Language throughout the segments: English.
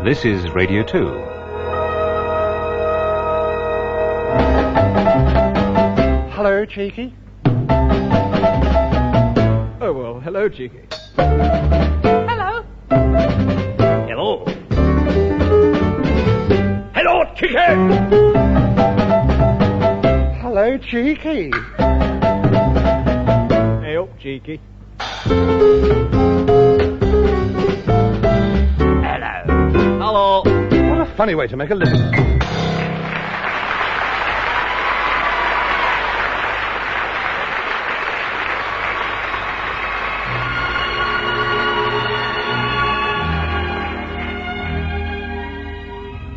This is Radio 2. Hello, Cheeky. Oh, well, hello, Cheeky. Hello. Hello. Hello, Cheeky! Hello, Cheeky. Hey up, Cheeky. Hello. What a funny way to make a living.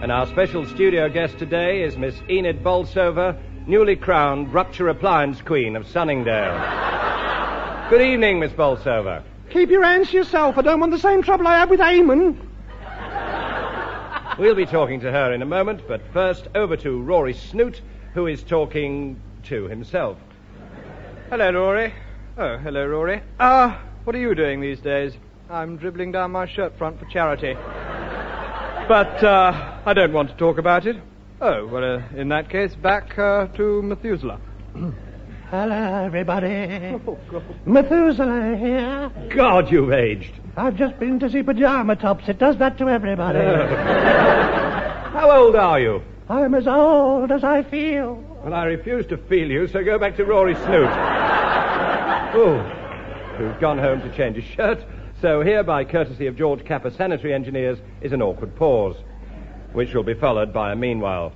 And our special studio guest today is Miss Enid Bolsover, newly crowned Rupture Appliance Queen of Sunningdale. Good evening, Miss Bolsover. Keep your hands to yourself. I don't want the same trouble I had with Eamon. We'll be talking to her in a moment, but first over to Rory Snoot, who is talking to himself. Hello, Rory. Oh, hello, Rory. What are you doing these days? I'm dribbling down my shirt front for charity. But, I don't want to talk about it. Oh, well, in that case, back to Methuselah. Hello, everybody. Methuselah here. God, you've aged. I've just been to see Pajama Tops. It does that to everybody. How old are you? I'm as old as I feel. Well, I refuse to feel you, so go back to Rory Snoot. Oh, who's gone home to change his shirt. So here, by courtesy of George Capper Sanitary Engineers, is an awkward pause, which will be followed by a meanwhile.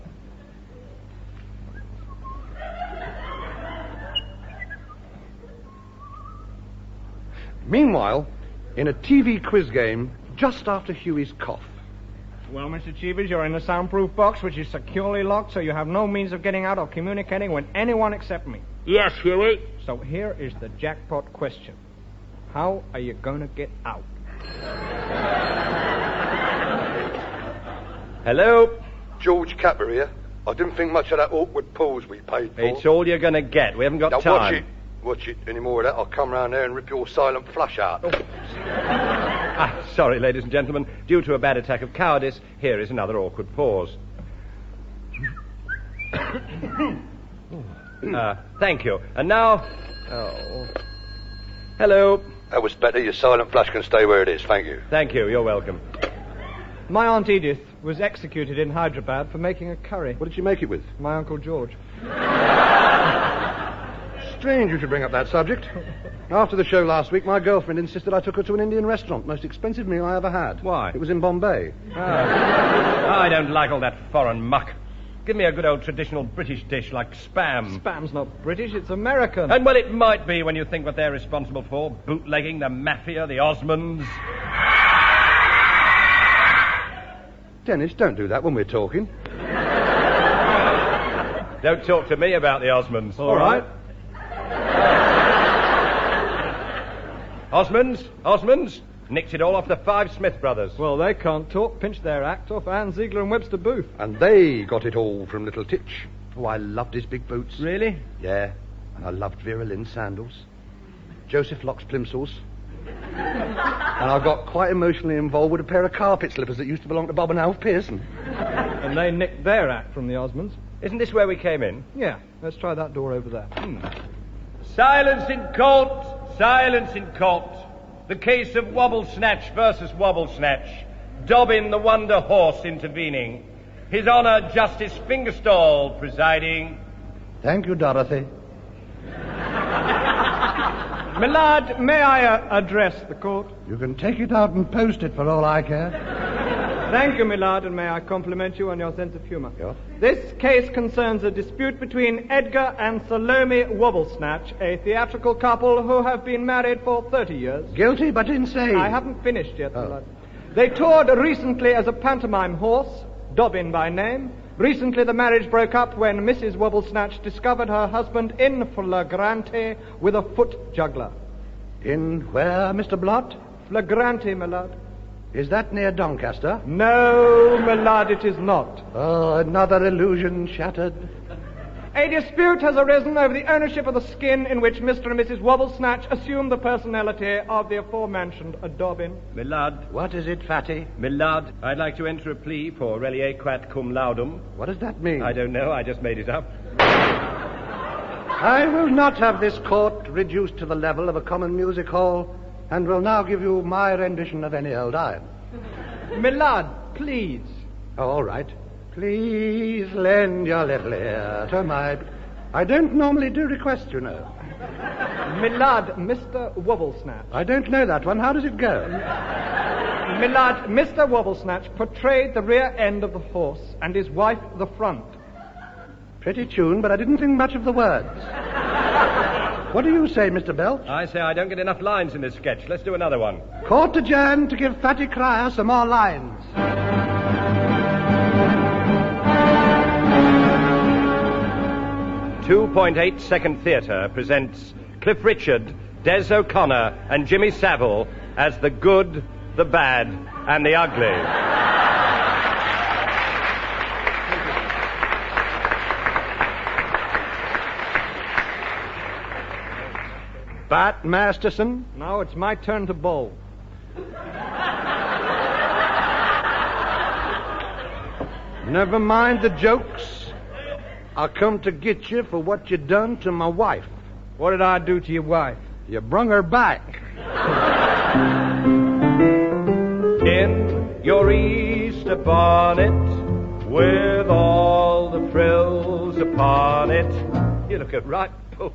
Meanwhile, in a TV quiz game just after Huey's cough. Well, Mr. Cheevers, you're in a soundproof box which is securely locked, so you have no means of getting out or communicating with anyone except me. Yes, Huey. So here is the jackpot question. How are you going to get out? Hello? George Capper here. I didn't think much of that awkward pause we paid for. It's all you're going to get. We haven't got now time. Watch it. Any more of that, I'll come round there and rip your silent flush out. Sorry, ladies and gentlemen. Due to a bad attack of cowardice, here is another awkward pause. Thank you. And now... Oh. Hello. That was better. Your silent flush can stay where it is. Thank you. Thank you. You're welcome. My Aunt Edith was executed in Hyderabad for making a curry. What did you make it with? My Uncle George. Strange you should bring up that subject. After the show last week, my girlfriend insisted I took her to an Indian restaurant. Most expensive meal I ever had. Why? It was in Bombay. I don't like all that foreign muck. Give me a good old traditional British dish like spam. Spam's not British, it's American. And well, it might be when you think what they're responsible for. Bootlegging, the mafia, the Osmonds. Dennis, don't do that when we're talking. Don't talk to me about the Osmonds. All right. Osmonds. Nicked it all off the five Smith brothers. Well, they can't talk. Pinched their act off Ann Ziegler and Webster Booth. And they got it all from Little Titch. Oh, I loved his big boots. Really? Yeah. And I loved Vera Lynn's sandals. Joseph Locke's plimsolls. And I got quite emotionally involved with a pair of carpet slippers that used to belong to Bob and Alf Pearson. And they nicked their act from the Osmonds. Isn't this where we came in? Yeah. Let's try that door over there. Silence in court! Silence in court! The case of Wobble Snatch versus Wobble Snatch. Dobbin the Wonder Horse intervening. His Honour Justice Fingerstall presiding. Thank you, Dorothy. My lad, may I address the court? You can take it out and post it for all I care. Thank you, my lad, and may I compliment you on your sense of humour. Yeah. This case concerns a dispute between Edgar and Salome Wobblesnatch, a theatrical couple who have been married for 30 years. Guilty but insane. I haven't finished yet, my lad. They toured recently as a pantomime horse, Dobbin by name. Recently the marriage broke up when Mrs. Wobblesnatch discovered her husband in flagrante with a foot juggler. In where, Mr. Blott? Flagrante, my lad. Is that near Doncaster? No, my lad, it is not. Oh, another illusion shattered. A dispute has arisen over the ownership of the skin in which Mr. and Mrs. Wobblesnatch assumed the personality of the aforementioned Dobbin. My lad. What is it, Fatty? My lad, I'd like to enter a plea for reliquat cum laudum. What does that mean? I don't know, I just made it up. I will not have this court reduced to the level of a common music hall, and will now give you my rendition of Any Old Iron. My lad, please. Oh, all right. Please lend your little ear to my... I don't normally do requests, you know. My lad, Mr. Wobblesnatch. I don't know that one. How does it go? My lad, Mr. Wobblesnatch portrayed the rear end of the horse and his wife the front. Pretty tune, but I didn't think much of the words. What do you say, Mr. Belch? I say I don't get enough lines in this sketch. Let's do another one. Court adjourned to give Fatty Cryer some more lines. 2.8 Second Theatre presents Cliff Richard, Des O'Connor, and Jimmy Savile as the good, the bad, and the ugly. Bat Masterson. Now it's my turn to bowl. Never mind the jokes. I come to get you for what you done to my wife. What did I do to your wife? You brung her back. In your Easter bonnet, with all the frills upon it. You look a right pope.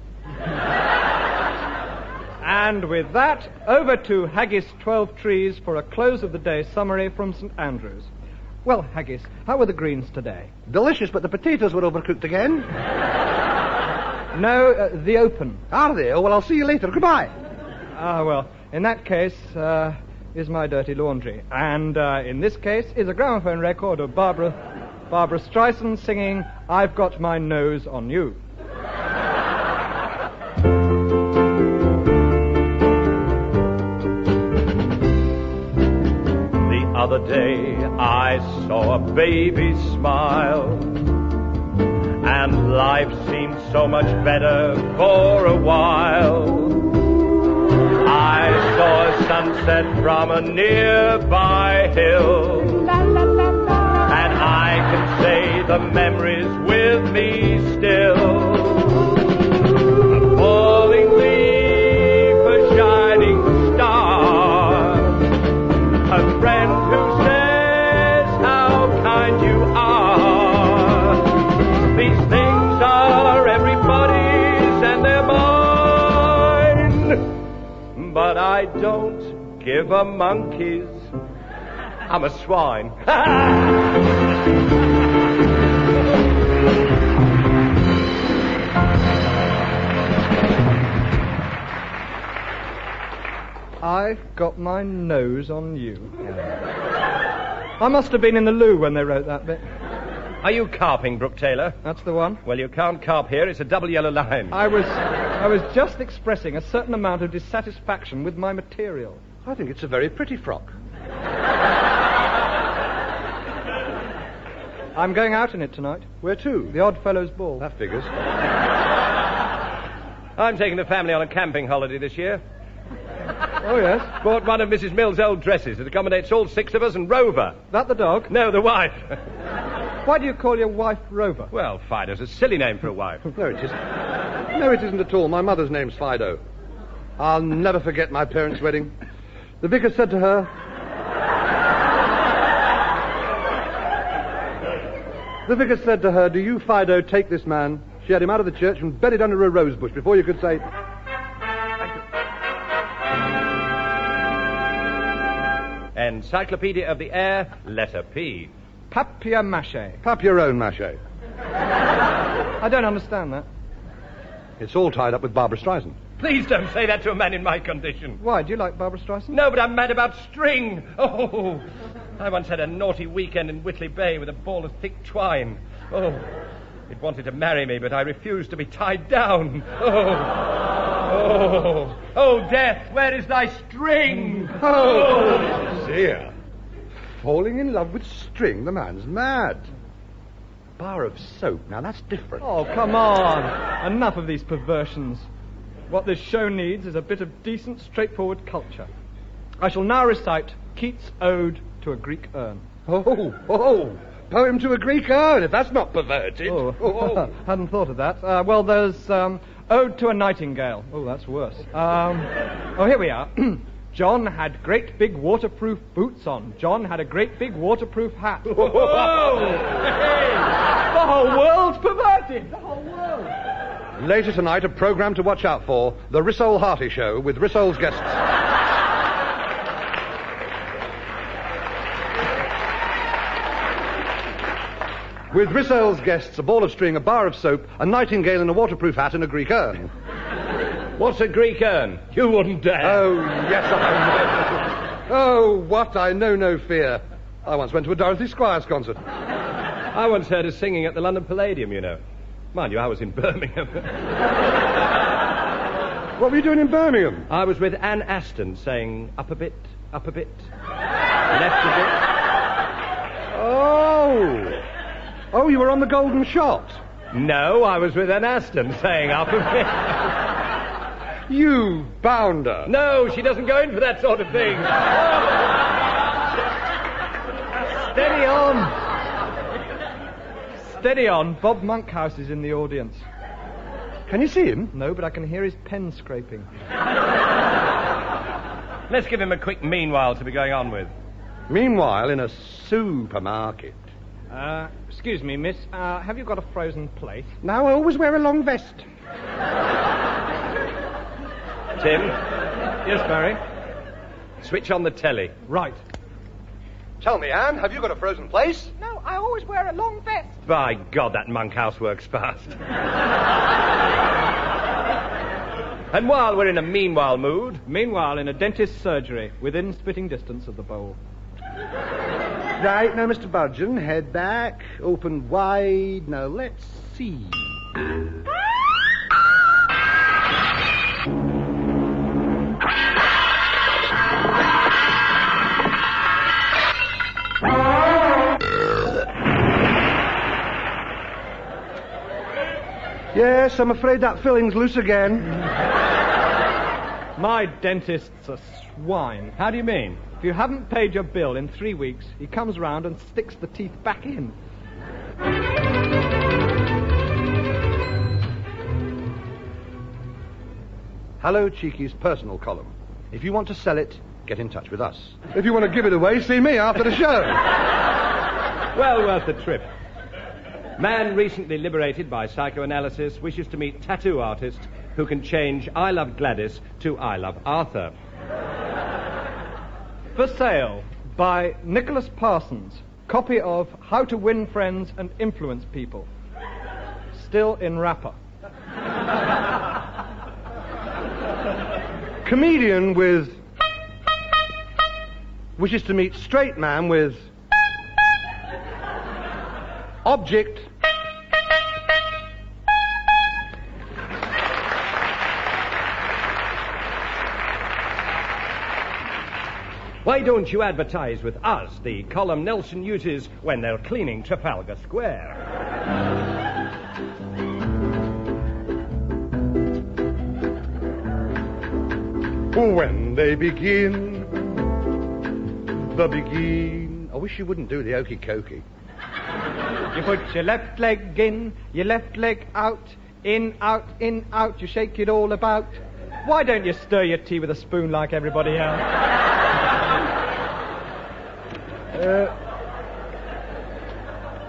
And with that, over to Haggis 12 Trees for a close of the day summary from St. Andrews. Well, Haggis, how were the greens today? Delicious, but the potatoes were overcooked again. No, the open. Are they? Oh, well, I'll see you later. Goodbye. Ah, well, in that case, is my dirty laundry. And in this case is a gramophone record of Barbara Streisand singing I've Got My Nose on You. The other day I saw a baby smile, and life seemed so much better for a while. I saw a sunset from a nearby hill, and I can say the memory's with me still. A falling leaf, a shining star, a friend who says how kind you are. These things are everybody's and they're mine, but I don't give a monkey's. I'm a swine. I've got my nose on you. I must have been in the loo when they wrote that bit. Are you carping, Brooke Taylor? That's the one. Well, you can't carp here. It's a double yellow line. I was just expressing a certain amount of dissatisfaction with my material. I think it's a very pretty frock. I'm going out in it tonight. Where to? The Odd Fellows Ball. That figures. I'm taking the family on a camping holiday this year. Oh, yes. Bought one of Mrs. Mill's old dresses. It accommodates all 6 of us and Rover. That the dog? No, the wife. Why do you call your wife Rover? Well, Fido's a silly name for a wife. No, it isn't. No, it isn't at all. My mother's name's Fido. I'll never forget my parents' wedding. The vicar said to her... The vicar said to her, "Do you, Fido, take this man?" She had him out of the church and buried under a rose bush before you could say... Encyclopedia of the Air, letter P. Papier-mâché. Pap your own, Mache. I don't understand that. It's all tied up with Barbara Streisand. Please don't say that to a man in my condition. Why, do you like Barbara Streisand? No, but I'm mad about string. Oh, I once had a naughty weekend in Whitley Bay with a ball of thick twine. Oh, it wanted to marry me, but I refused to be tied down. Oh, death, where is thy string? Oh, dear. Falling in love with string, the man's mad. bar of soap. Now, that's different. Oh, come on. Enough of these perversions. What this show needs is a bit of decent, straightforward culture. I shall now recite Keats' Ode to a Greek Urn. Oh, poem to a Greek urn, if that's not perverted. Oh, hadn't thought of that. Well, there's Ode to a Nightingale. Oh, that's worse. Here we are. John had great big waterproof boots on. John had a great big waterproof hat. The whole world's perverted. The whole world. Later tonight, a programme to watch out for, The Rissole Harty Show, with Rissole's guests. With Rissole's guests, a ball of string, a bar of soap, a nightingale in a waterproof hat, and a Greek urn. What's a Greek urn? You wouldn't dare. Oh, yes, I know. Oh, what? I know no fear. I once went to a Dorothy Squires concert. I once heard her singing at the London Palladium, you know. Mind you, I was in Birmingham. What were you doing in Birmingham? I was with Anne Aston saying, up a bit, left a bit. Oh, you were on the Golden Shot. No, I was with Anne Aston saying, up a bit. You bounder. No, she doesn't go in for that sort of thing. Steady on. Steady on. Bob Monkhouse is in the audience. Can you see him? No, but I can hear his pen scraping. Let's give him a quick meanwhile to be going on with. Meanwhile, in a supermarket. Excuse me, miss. Have you got a frozen plate? Now, I always wear a long vest. Tim? Yes, Barry? Switch on the telly. Right. Tell me, Anne, have you got a frozen place? No, I always wear a long vest. By God, that Monkhouse works fast. And while we're in a meanwhile mood... Meanwhile, in a dentist's surgery, within spitting distance of the bowl. Right, now, Mr. Budgeon, head back, open wide. Now, let's see. Yes, I'm afraid that filling's loose again. My dentist's a swine. How do you mean? If you haven't paid your bill in 3 weeks, he comes round and sticks the teeth back in. Hello Cheeky's personal column. If you want to sell it, get in touch with us. If you want to give it away, see me after the show. Well worth the trip. Man recently liberated by psychoanalysis wishes to meet tattoo artist who can change I Love Gladys to I Love Arthur. For sale by Nicholas Parsons. Copy of How to Win Friends and Influence People. Still in wrapper. Comedian with... wishes to meet straight man with... object... Why don't you advertise with us, the column Nelson uses when they're cleaning Trafalgar Square? When they begin, I wish you wouldn't do the okey cokey. You put your left leg in, your left leg out, in, out, you shake it all about. Why don't you stir your tea with a spoon like everybody else?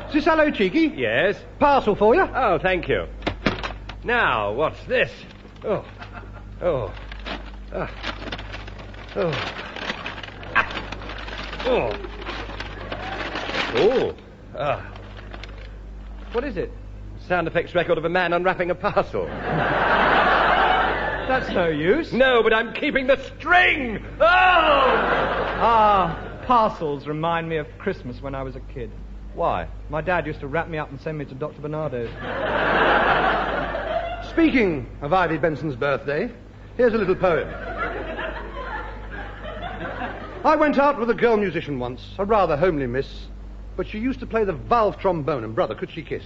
Is this Hello Cheeky? Yes? Parcel for you. Oh, thank you. Now, what's this? Oh. What is it? Sound effects record of a man unwrapping a parcel. That's no use. No, but I'm keeping the string! Oh! Parcels remind me of Christmas when I was a kid. Why? My dad used to wrap me up and send me to Dr. Bernardo's. Speaking of Ivy Benson's birthday, here's a little poem. I went out with a girl musician once, a rather homely miss, But she used to play the valve trombone, and brother, could she kiss?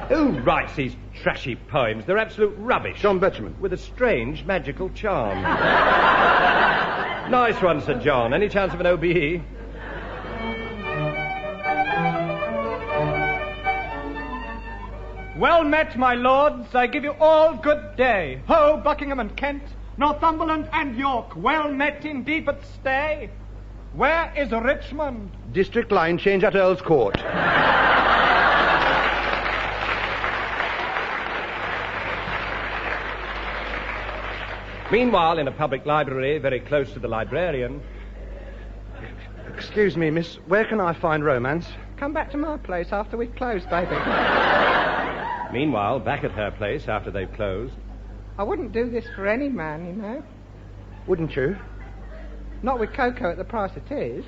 Who writes these trashy poems? They're absolute rubbish. John Betjeman. With a strange magical charm. Nice one, Sir John. Any chance of an OBE? Well met, my lords. I give you all good day. Ho, Buckingham and Kent, Northumberland and York. Well met indeed, but stay. Where is Richmond? District line change at Earl's Court. Meanwhile, in a public library very close to the librarian... Excuse me, miss, where can I find romance? Come back to my place after we've closed, baby. Meanwhile, back at her place after they've closed... I wouldn't do this for any man, you know. Wouldn't you? Not with cocoa at the price it is.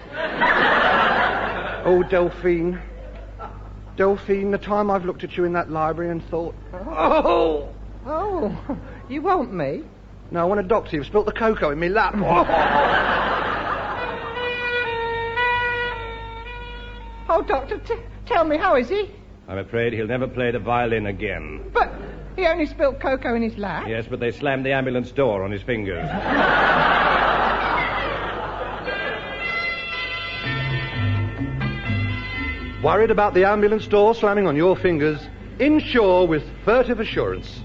Oh, Delphine. Delphine, the time I've looked at you in that library and thought... Oh, you want me? No, I want a doctor. You've spilt the cocoa in me lap. Oh, Doctor, tell me, how is he? I'm afraid he'll never play the violin again. But he only spilt cocoa in his lap. Yes, but they slammed the ambulance door on his fingers. Worried about the ambulance door slamming on your fingers? Insure with furtive assurance.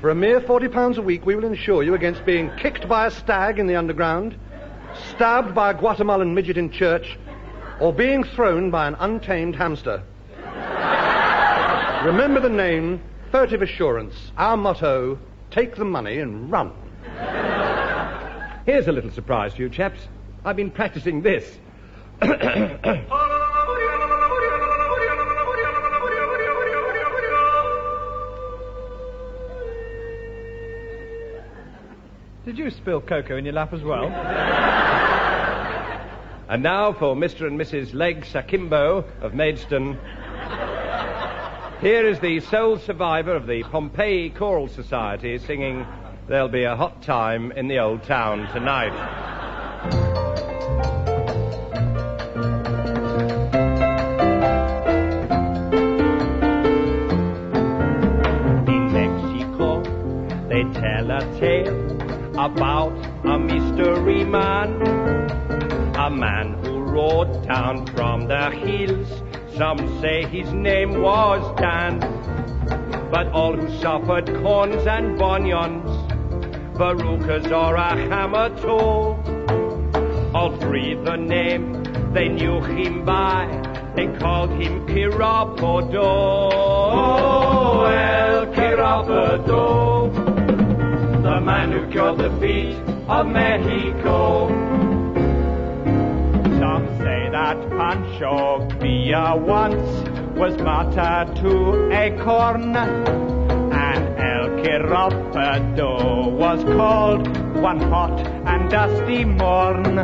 For a mere £40 a week, we will insure you against being kicked by a stag in the underground, stabbed by a Guatemalan midget in church, or being thrown by an untamed hamster. Remember the name, Furtive Assurance. Our motto, take the money and run. Here's a little surprise to you, chaps. I've been practicing this. Did you spill cocoa in your lap as well? And now for Mr. and Mrs. Leggs Akimbo of Maidstone. Here is the sole survivor of the Pompeii Choral Society singing There'll Be a Hot Time in the Old Town Tonight. In Mexico, they tell a tale about a mystery man. A man who rode down from the hills. Some say his name was Dan. But all who suffered corns and bunions, verrucas or a hammer toe, all three the name they knew him by. They called him Quiropodo. El Quiropodo, the man who cured the feet of Mexico. Some say that Pancho Villa once was martyred to a corn, and El Quiropodo was called one hot and dusty morn.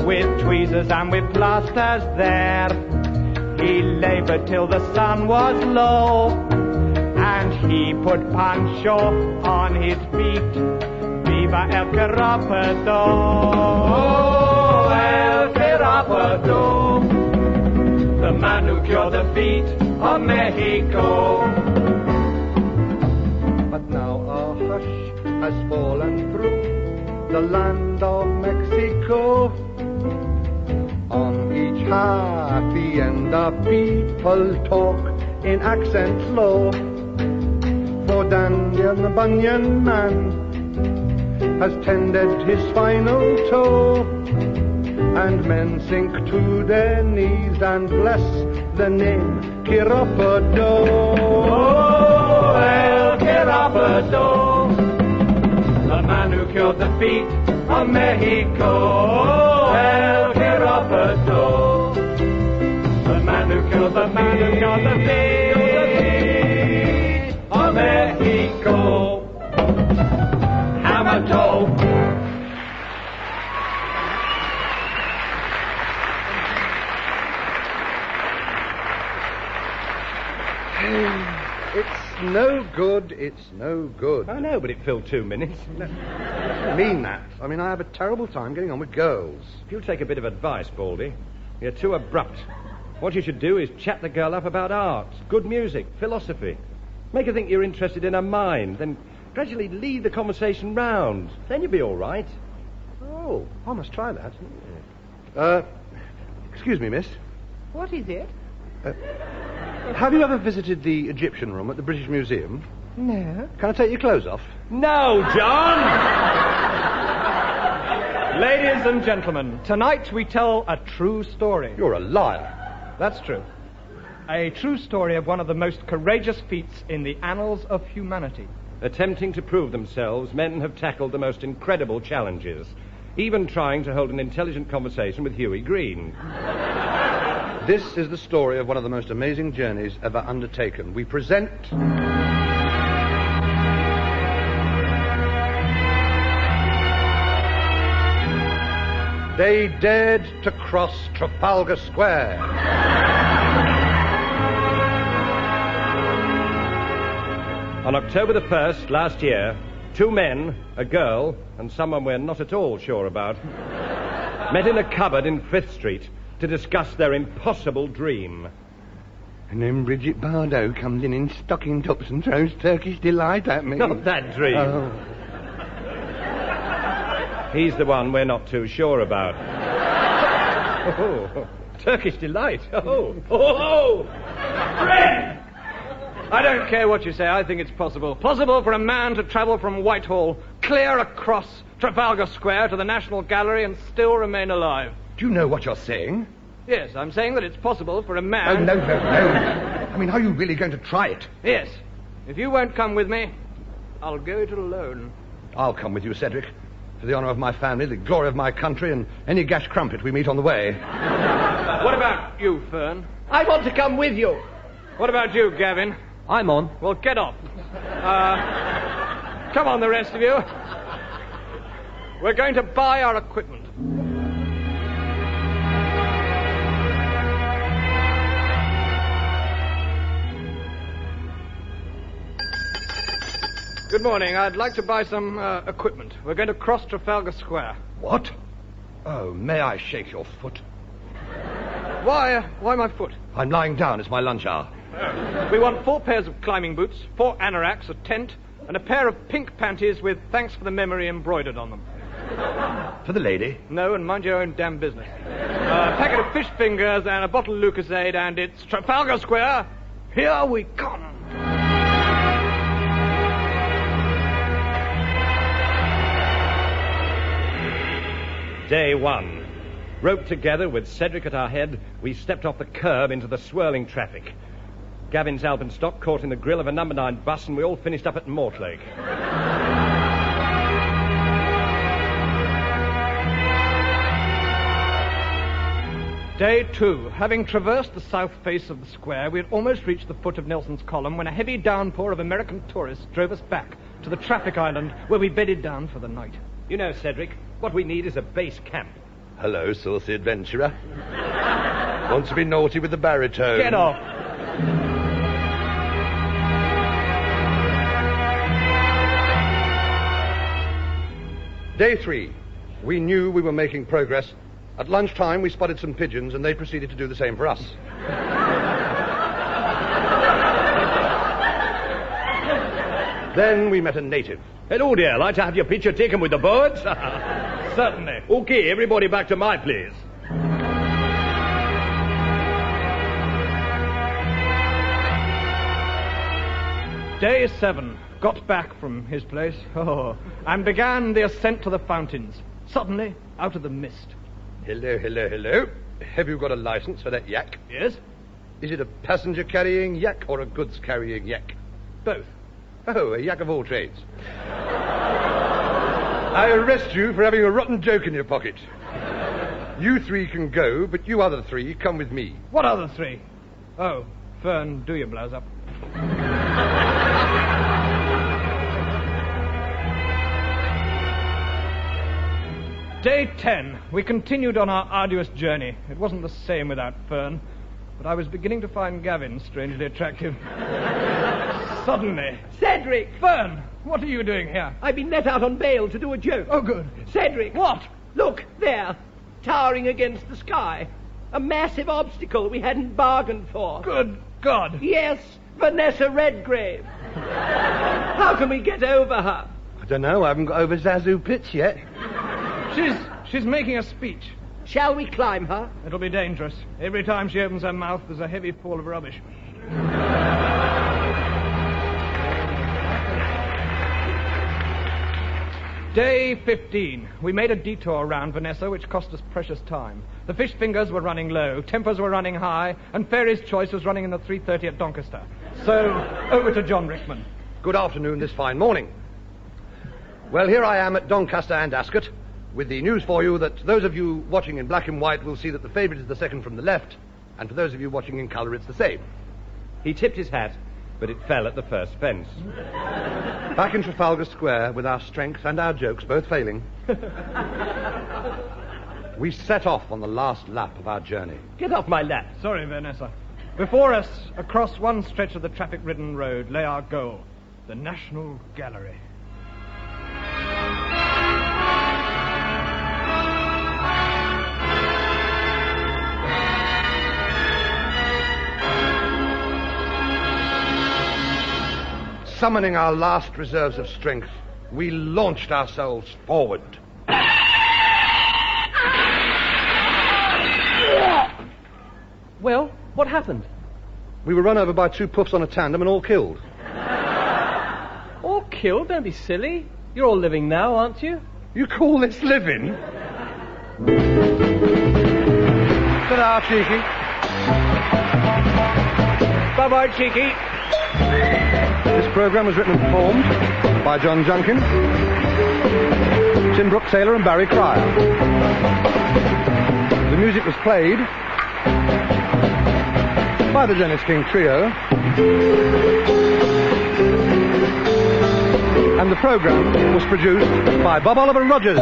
With tweezers and with plasters there, he labored till the sun was low, and he put Pancho on his feet. Viva El Quiropodo, El Quiropodo, the man who cured the feet of Mexico. But now a hush has fallen through the land of Mexico. On each hacienda people talk in accents low, for Daniel the Bunyan man has tended his final toe, and men sink to their knees and bless the name Quiropodo. Oh, El Quiropodo, the man who cured the feet of Mexico. El Quiropodo, the man who cured the feet of Mexico. Hammer toe. It's no good, it's no good. I know, but it filled 2 minutes. I mean that. I mean, I have a terrible time getting on with girls. If you'll take a bit of advice, Baldy. You're too abrupt. What you should do is chat the girl up about art, good music, philosophy. Make her think you're interested in her mind, then gradually lead the conversation round. Then you'll be all right. Oh, I must try that. Excuse me, miss. What is it? Have you ever visited the Egyptian room at the British Museum? No. Can I take your clothes off? No, John! Ladies and gentlemen, tonight we tell a true story. You're a liar. That's true. A true story of one of the most courageous feats in the annals of humanity. Attempting to prove themselves, men have tackled the most incredible challenges, even trying to hold an intelligent conversation with Huey Green. This is the story of one of the most amazing journeys ever undertaken. We present... They dared to cross Trafalgar Square. On October the 1st, last year, 2 men, a girl, and someone we're not at all sure about, met in a cupboard in Frith Street to discuss their impossible dream. And then Bridget Bardot comes in stocking tops and throws Turkish delight at me. Not that dream. Oh. He's the one we're not too sure about. Oh, Turkish delight. Oh. Fred! I don't care what you say. I think it's possible. Possible for a man to travel from Whitehall clear across Trafalgar Square to the National Gallery and still remain alive. Do you know what you're saying? Yes, I'm saying that it's possible for a man... Oh, no. I mean, are you really going to try it? Yes. If you won't come with me, I'll go it alone. I'll come with you, Cedric. For the honour of my family, the glory of my country, and any gash crumpet we meet on the way. What about you, Fern? I want to come with you. What about you, Gavin? I'm on. Well, get off. Come on, the rest of you. We're going to buy our equipment. Good morning. I'd like to buy some equipment. We're going to cross Trafalgar Square. What? Oh, may I shake your foot? Why my foot? I'm lying down. It's my lunch hour. We want 4 pairs of climbing boots, 4 anoraks, a tent, and a pair of pink panties with thanks for the memory embroidered on them. For the lady? No, and mind your own damn business. A packet of fish fingers and a bottle of Lucasade, and it's Trafalgar Square. Here we come. Day 1. Roped together with Cedric at our head, we stepped off the curb into the swirling traffic. Gavin's alpenstock caught in the grill of a number 9 bus, and we all finished up at Mortlake. Day 2. Having traversed the south face of the square, we had almost reached the foot of Nelson's Column when a heavy downpour of American tourists drove us back to the traffic island where we bedded down for the night. You know, Cedric, what we need is a base camp. Hello, saucy adventurer. Want to be naughty with the baritone? Get off. Day 3. We knew we were making progress. At lunchtime, we spotted some pigeons, and they proceeded to do the same for us. Then we met a native. Hello there. Like to have your picture taken with the birds? Certainly. Okay, everybody back to my place. Day 7. Got back from his place. And began the ascent to the fountains. Suddenly, out of the mist. Hello. Have you got a license for that yak? Yes? Is it a passenger-carrying yak or a goods-carrying yak? Both. Oh, a yak of all trades. I arrest you for having a rotten joke in your pocket. You 3 can go, but you other 3 come with me. What other 3? Oh, Fern, do your blouse up. Day 10. We continued on our arduous journey. It wasn't the same without Fern, but I was beginning to find Gavin strangely attractive. Suddenly... Cedric! Fern, what are you doing here? I've been let out on bail to do a joke. Oh, good. Cedric! What? Look, there. Towering against the sky. A massive obstacle we hadn't bargained for. Good God. Yes, Vanessa Redgrave. How can we get over her? I don't know. I haven't got over Zazu Pitch yet. She's making a speech. Shall we climb her? It'll be dangerous. Every time she opens her mouth, there's a heavy fall of rubbish. Day 15. We made a detour around Vanessa, which cost us precious time. The fish fingers were running low, tempers were running high, and Fairy's Choice was running in the 3:30 at Doncaster. So, over to John Rickman. Good afternoon this fine morning. Well, here I am at Doncaster and Ascot, with the news for you that those of you watching in black and white will see that the favourite is the second from the left, and for those of you watching in colour, it's the same. He tipped his hat, but it fell at the first fence. Back in Trafalgar Square, with our strength and our jokes both failing, we set off on the last lap of our journey. Get off my lap. Sorry, Vanessa. Before us, across one stretch of the traffic-ridden road, lay our goal, the National Gallery. Summoning our last reserves of strength, we launched ourselves forward. Well, what happened? We were run over by two puffs on a tandem and all killed. All killed? Don't be silly. You're all living now, aren't you? You call this living? Ta-da, Cheeky. Bye-bye, Cheeky. This programme was written and performed by John Junkin, Tim Brooke Taylor and Barry Cryer. The music was played by the Dennis King Trio, and the programme was produced by Bob Oliver Rogers.